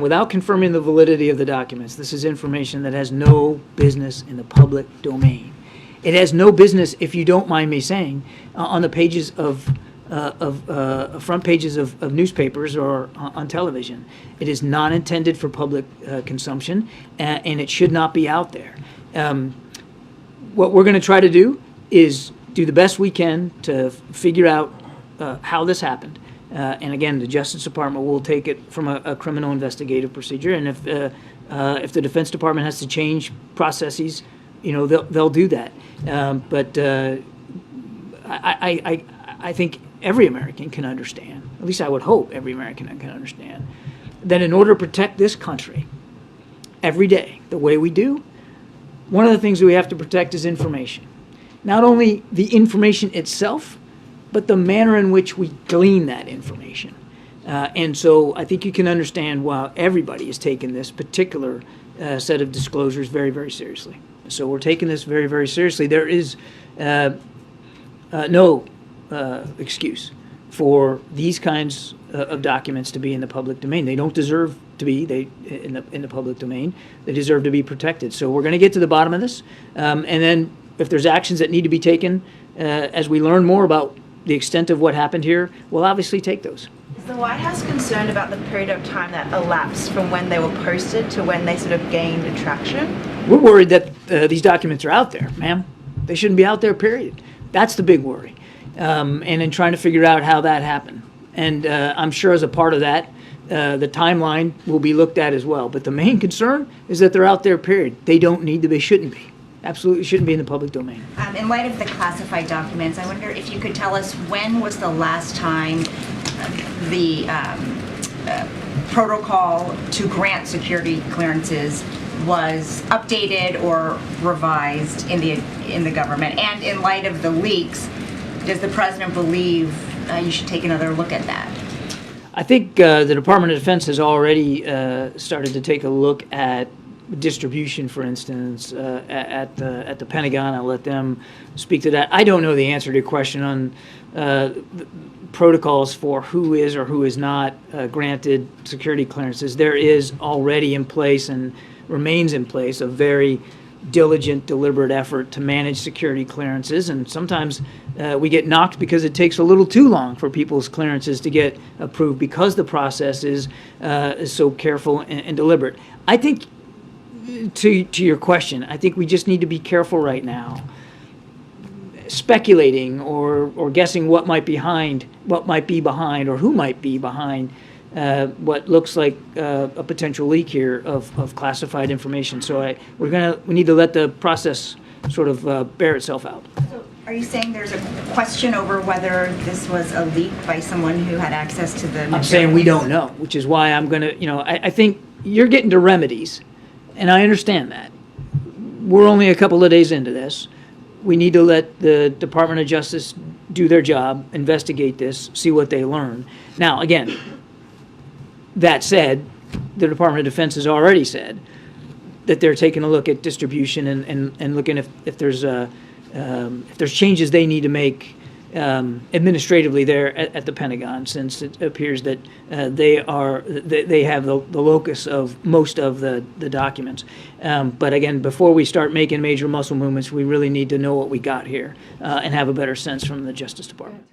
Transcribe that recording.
Without confirming the validity of the documents, this is information that has no business in the public domain. It has no business, if you don't mind me saying, on the pages of front pages of newspapers or on television. It is not intended for public consumption, and it should not be out there. What we're going to try to do is do the best we can to figure out how this happened. And again, the Justice Department will take it from a criminal investigative procedure, and if the Defense Department has to change processes, they'll do that. But I think every American can understand, at least I would hope every American can understand, that in order to protect this country every day the way we do, one of the things that we have to protect is information. Not only the information itself, but the manner in which we glean that information. And so I think you can understand why everybody is taking this particular set of disclosures very, very seriously. So we're taking this very, very seriously. There is no excuse for these kinds of documents to be in the public domain. They don't deserve to be in the public domain. They deserve to be protected. So we're going to get to the bottom of this, and then if there's actions that need to be taken as we learn more about the extent of what happened here, we'll obviously take those. Is the White House concerned about the period of time that elapsed from when they were posted to when they sort of gained traction? We're worried that these documents are out there, ma'am. They shouldn't be out there, period. That's the big worry. And in trying to figure out how that happened. And I'm sure as a part of that, the timeline will be looked at as well. But the main concern is that they're out there, period. They don't need to be, shouldn't be. Absolutely shouldn't be in the public domain. In light of the classified documents, I wonder if you could tell us when was the last time the protocol to grant security clearances was updated or revised in the government, and in light of the leaks, does the president believe you should take another look at that? I think the Department of Defense has already started to take a look at distribution, for instance, at the Pentagon. I'll let them speak to that. I don't know the answer to your question on protocols for who is or who is not granted security clearances. There is already in place and remains in place a very diligent, deliberate effort to manage security clearances, and sometimes we get knocked because it takes a little too long for people's clearances to get approved because the process is so careful and deliberate. I think, to your question, I think we just need to be careful right now speculating or guessing what might be behind or who might be behind what looks like a potential leak here of classified information. So we need to let the process sort of bear itself out. So are you saying there's a question over whether this was a leak by someone who had access to the materials? I'm saying we don't know, which is why I'm going to, I think you're getting to remedies, and I understand that. We're only a couple of days into this. We need to let the Department of Justice do their job, investigate this, see what they learn. Now, again, that said, the Department of Defense has already said that they're taking a look at distribution and looking if there's changes they need to make administratively there at the Pentagon, since it appears that they have the locus of most of the documents. But again, before we start making major muscle movements, we really need to know what we got here and have a better sense from the Justice Department.